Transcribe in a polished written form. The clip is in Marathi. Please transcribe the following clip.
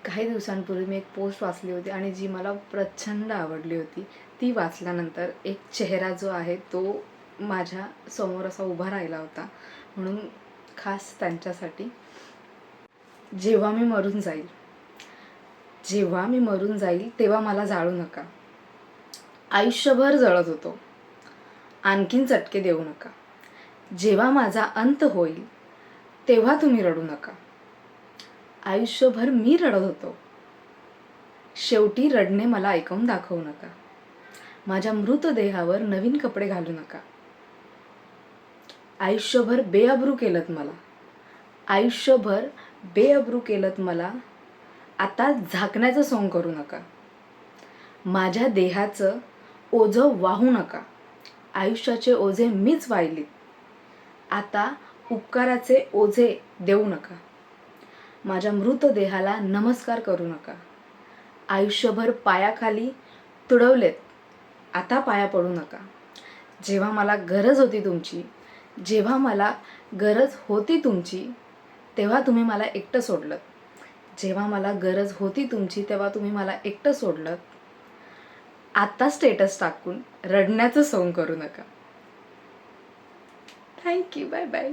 काही दिवसांपूर्वी मी एक पोस्ट वाचली होती आणि जी मला प्रचंड आवडली होती. ती वाचल्यानंतर एक चेहरा जो आहे तो माझ्या समोर असा उभा राहिला होता. म्हणून खास त्यांच्यासाठी. जेव्हा मी मरून जाईल, जेव्हा मी मरून जाईल तेव्हा मला जाळू नका. आयुष्यभर जळत होतो, आणखीन चटके देऊ नका. जेव्हा माझा अंत होईल तेव्हा तुम्ही रडू नका. आयुष्यभर मी रडत होतो, शेवटी रडणे मला ऐकवून दाखवू नका. माझ्या मृतदेहावर नवीन कपडे घालू नका. आयुष्यभर बेअब्रू केलत मला, आयुष्यभर बेअब्रू केलत मला. आता झाकण्याचं सोंग करू नका. माझ्या देहाचं ओझं वाहू नका. आयुष्याचे ओझे मीच वाहिलीत, आता उपकाराचे ओझे देऊ नका. माझ्या मृतदेहाला नमस्कार करू नका. आयुष्यभर पायाखाली तुडवलेत, आता पाया पडू नका. जेव्हा मला गरज होती तुमची, जेव्हा मला गरज होती तुमची तेव्हा तुम्ही मला एकटं सोडलं. जेव्हा मला गरज होती तुमची तेव्हा तुम्ही मला एकटं सोडलं. आता स्टेटस टाकून रडण्याचं सोंग करू नका. थँक्यू. Bye bye.